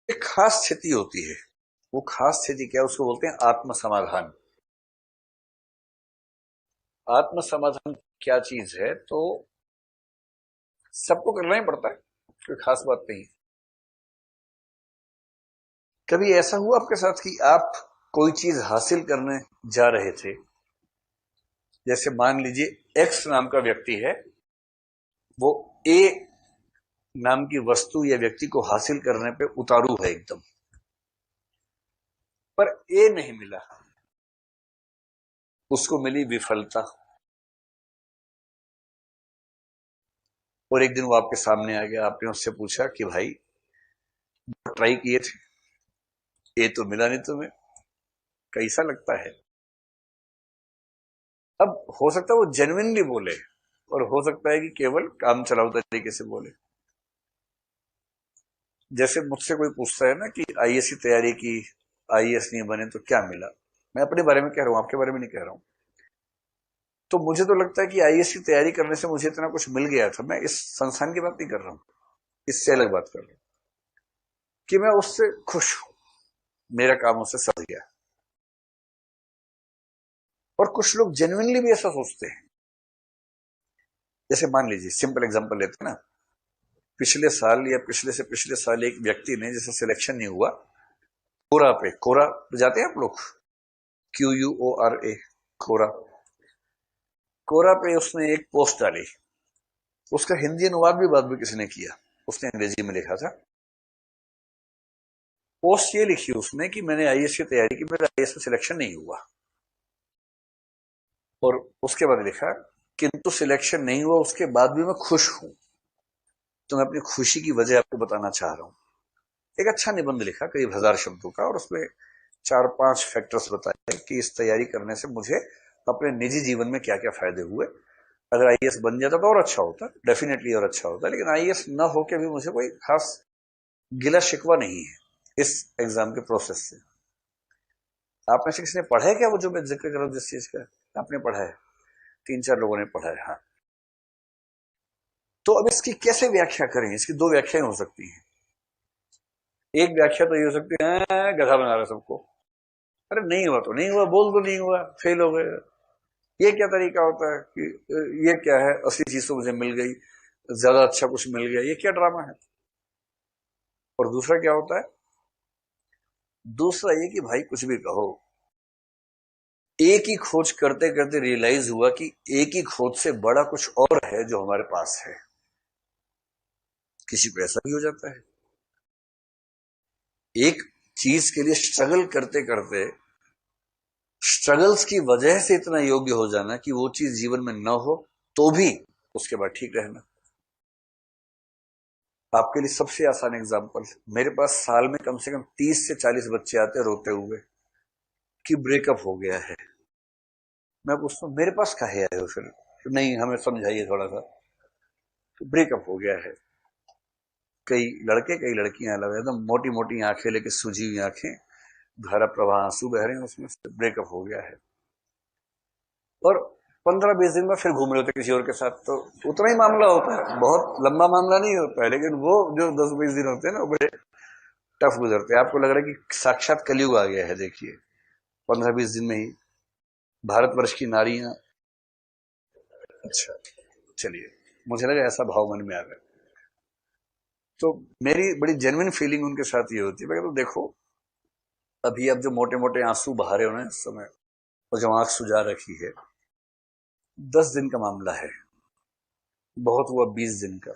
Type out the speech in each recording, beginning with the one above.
एक खास स्थिति होती है। वो खास स्थिति क्या है, उसको बोलते हैं आत्म समाधान। आत्म समाधान क्या चीज है, तो सबको करना ही पड़ता है, कोई खास बात नहीं। कभी ऐसा हुआ आपके साथ कि आप कोई चीज हासिल करने जा रहे थे, जैसे मान लीजिए एक्स नाम का व्यक्ति है, वो ए नाम की वस्तु या व्यक्ति को हासिल करने पे उतारू है एकदम, पर ए नहीं मिला, उसको मिली विफलता। और एक दिन वो आपके सामने आ गया, आपने उससे पूछा कि भाई ट्राई किए थे, ए तो मिला नहीं तुम्हें, कैसा लगता है? अब हो सकता है वो जेन्युइनली बोले, और हो सकता है कि केवल काम चलाऊ तरीके से बोले। जैसे मुझसे कोई पूछता है ना कि आईएएस की तैयारी की, आईएएस नहीं बने तो क्या मिला। मैं अपने बारे में कह रहा हूं, आपके बारे में नहीं कह रहा हूं। तो मुझे तो लगता है कि आईएएस की तैयारी करने से मुझे इतना कुछ मिल गया था। मैं इस संस्थान की बात नहीं कर रहा हूं, इससे अलग बात कर रहा हूं कि मैं उससे खुश हूं, मेरा काम उससे सज गया। और कुछ लोग जेन्युइनली भी ऐसा सोचते हैं। जैसे मान लीजिए सिंपल एग्जांपल लेते हैं ना, पिछले साल या पिछले से पिछले साल एक व्यक्ति ने, जैसे सिलेक्शन नहीं हुआ, कोरा पे, कोरा जाते हैं आप लोग, QUORA, कोरा, कोरा पे उसने एक पोस्ट डाली। उसका हिंदी अनुवाद भी बाद में किसी ने किया, उसने अंग्रेजी में लिखा था। पोस्ट ये लिखी उसने कि मैंने आईएएस की तैयारी की, मेरा आईएएस में सिलेक्शन नहीं हुआ। और उसके बाद लिखा, किंतु सिलेक्शन नहीं हुआ उसके बाद भी मैं खुश हूं, तो मैं अपनी खुशी की वजह आपको बताना चाह रहा हूं। एक अच्छा निबंध लिखा, करीब 1000 शब्दों का, और उसमें 4-5 फैक्टर्स बताए कि इस तैयारी करने से मुझे अपने निजी जीवन में क्या क्या फायदे हुए। अगर आईएएस बन जाता तो और अच्छा होता, डेफिनेटली और अच्छा होता, लेकिन आईएएस न होकर भी मुझे कोई खास गिला शिकवा नहीं है इस एग्जाम के प्रोसेस से। आप में से किसी ने पढ़ा है क्या वो जो मैं जिक्र कर रहा हूं जिस चीज का? आपने पढ़ा है? 3-4 लोगों ने पढ़ा है, हाँ। तो अब इसकी कैसे व्याख्या करें? इसकी दो व्याख्याएं हो सकती हैं। एक व्याख्या तो ये हो सकती है, गधा बना रहा सबको, अरे नहीं हुआ तो नहीं हुआ, बोल दो नहीं हुआ, फेल हो गए। ये क्या तरीका होता है कि ये क्या है, असली चीज तो मुझे मिल गई, ज्यादा अच्छा कुछ मिल गया, ये क्या ड्रामा है? और दूसरा क्या होता है? दूसरा ये कि भाई कुछ भी कहो, एक ही खोज करते करते रियलाइज हुआ कि एक ही खोज से बड़ा कुछ और है जो हमारे पास है। किसी को ऐसा भी हो जाता है, एक चीज के लिए स्ट्रगल करते करते, स्ट्रगल्स की वजह से इतना योग्य हो जाना कि वो चीज जीवन में न हो तो भी उसके बाद ठीक रहना। आपके लिए सबसे आसान एग्जांपल, मेरे पास साल में कम से कम 30 से 40 बच्चे आते हैं रोते हुए कि ब्रेकअप हो गया है। मैं पूछता हूँ मेरे पास काहे आए हो फिर? तो नहीं, हमें समझाइए थोड़ा सा। तो ब्रेकअप हो गया है, कई लड़के कई लड़कियां अलग, एकदम मोटी मोटी आंखें लेके, सूजी हुई आंखें, धारा प्रवाह आंसू बह रहे हैं उसमें, ब्रेकअप हो गया है। और 15-20 दिन में फिर घूम रहे होते किसी और के साथ, तो उतना ही मामला होता है, बहुत लंबा मामला नहीं होता है, लेकिन वो जो 10-20 दिन होते हैं ना, वो बड़े टफ गुजरते हैं। आपको लग रहा है कि साक्षात कलयुग आ गया है, देखिए 15-20 दिन में ही भारतवर्ष की नारियां। अच्छा, चलिए, मुझे लगा ऐसा भाव मन में आ गया। तो मेरी बड़ी जेन्युइन फीलिंग उनके साथ ये होती है, तो देखो, अभी अब जो मोटे मोटे आंसू बहा रहे हो ना इस समय, और जो आंख सुजा रखी है, 10 दिन का मामला है, बहुत हुआ 20 दिन का।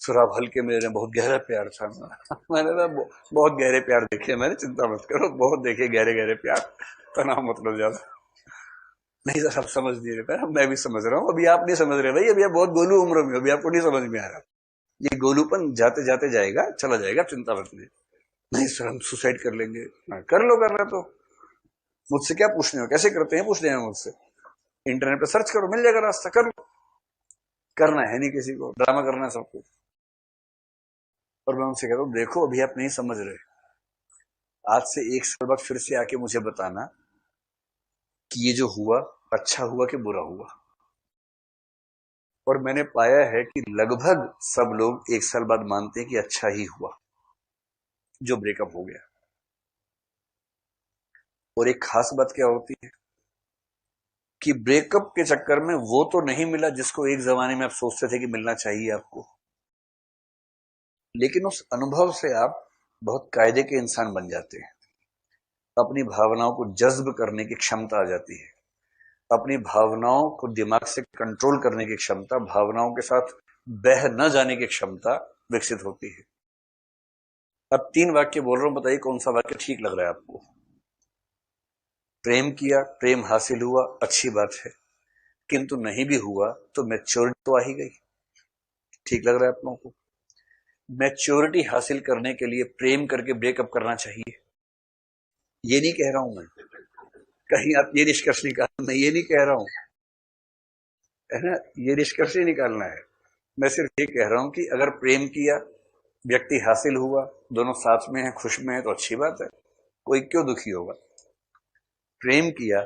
फिर आप हल्के में, बहुत गहरा प्यार था मैंने ना बहुत गहरे प्यार देखे मैंने, चिंता मत करो, बहुत देखे गहरे गहरे प्यार, तनाव मतलब ज्यादा नहीं सर, आप समझ नहीं रहे, मैं भी समझ रहा हूँ, अभी आप नहीं समझ रहे भाई, अभी आप बहुत गोलू उम्र में, अभी आपको नहीं समझ में आ रहा। ये गोलूपन जाते जाते जाएगा, चला जाएगा, चिंता मत लीजिए। नहीं सर, हम सुसाइड कर लेंगे। कर लो, कर रहे तो मुझसे क्या पूछने हो, कैसे करते हैं पूछ रहे हैं मुझसे, इंटरनेट पे सर्च करो, मिल जाएगा रास्ता, कर लो। करना है नहीं किसी को, ड्रामा करना है सबको। और मैं उनसे कहता हूँ देखो, अभी आप नहीं समझ रहे, आज से 1 साल बाद फिर से आके मुझे बताना कि ये जो हुआ अच्छा हुआ कि बुरा हुआ। और मैंने पाया है कि लगभग सब लोग 1 साल बाद मानते हैं कि अच्छा ही हुआ। जो ब्रेकअप हो गया। और एक खास बात क्या होती है कि ब्रेकअप के चक्कर में वो तो नहीं मिला जिसको एक जमाने में आप सोचते थे कि मिलना चाहिए आपको, लेकिन उस अनुभव से आप बहुत कायदे के इंसान बन जाते हैं। अपनी भावनाओं को जज्ब करने की क्षमता आ जाती है, अपनी भावनाओं को दिमाग से कंट्रोल करने की क्षमता, भावनाओं के साथ बह न जाने की क्षमता विकसित होती है। अब 3 वाक्य बोल रहा हूं, बताइए कौन सा वाक्य ठीक लग रहा है आपको। प्रेम किया, प्रेम हासिल हुआ, अच्छी बात है, किंतु नहीं भी हुआ तो मैच्योरिटी तो आ ही गई। ठीक लग रहा है आप लोगों को। मैच्योरिटी हासिल करने के लिए प्रेम करके ब्रेकअप करना चाहिए, ये नहीं कह रहा हूं मैं, कहीं आप ये निष्कर्ष निकाल, मैं ये नहीं कह रहा हूं, है ना, ये निष्कर्ष ही निकालना है। मैं सिर्फ ये कह रहा हूं कि अगर प्रेम किया, व्यक्ति हासिल हुआ, दोनों साथ में है, खुश में है, तो अच्छी बात है, कोई क्यों दुखी होगा। प्रेम किया,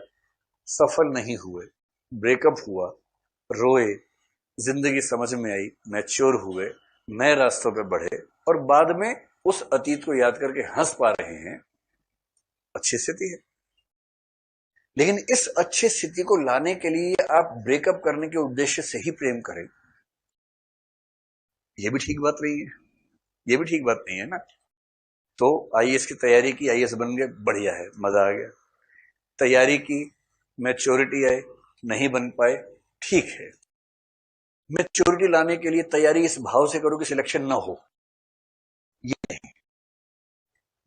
सफल नहीं हुए, ब्रेकअप हुआ, रोए, जिंदगी समझ में आई, मैच्योर हुए, नए रास्तों पे बढ़े और बाद में उस अतीत को याद करके हंस पा रहे हैं, अच्छी स्थिति है। लेकिन इस अच्छी स्थिति को लाने के लिए आप ब्रेकअप करने के उद्देश्य से ही प्रेम करें, यह भी ठीक बात नहीं है, यह भी ठीक बात नहीं है ना। तो आईएएस की तैयारी की, आईएएस बन गया, बढ़िया है, मजा आ गया। तैयारी की, मैच्योरिटी आए, नहीं बन पाए, ठीक है। मैच्योरिटी लाने के लिए तैयारी इस भाव से करो कि सिलेक्शन ना हो,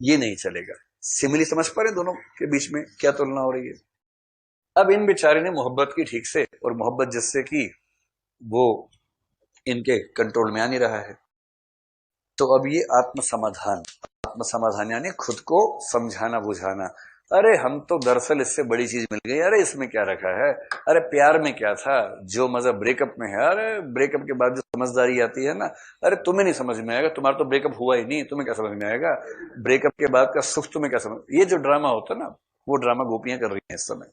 ये नहीं चलेगा। सिमिली समझ पा रहे दोनों के बीच में क्या तुलना हो रही है। अब इन बेचारे ने मोहब्बत की ठीक से, और मोहब्बत जिससे की वो इनके कंट्रोल में आ नहीं रहा है। तो अब ये आत्म समाधान यानी खुद को समझाना बुझाना। अरे हम तो दरअसल इससे बड़ी चीज मिल गई, अरे इसमें क्या रखा है, अरे प्यार में क्या था, जो मजा ब्रेकअप में है, अरे ब्रेकअप के बाद जो समझदारी आती है ना, अरे तुम्हें नहीं समझ में आएगा, तुम्हारा तो ब्रेकअप हुआ ही नहीं, तुम्हें क्या समझ में आएगा, ब्रेकअप के बाद का सुख तुम्हें क्या समझ। ये जो ड्रामा होता है ना, वो ड्रामा गोपियां कर रही हैं इस समय।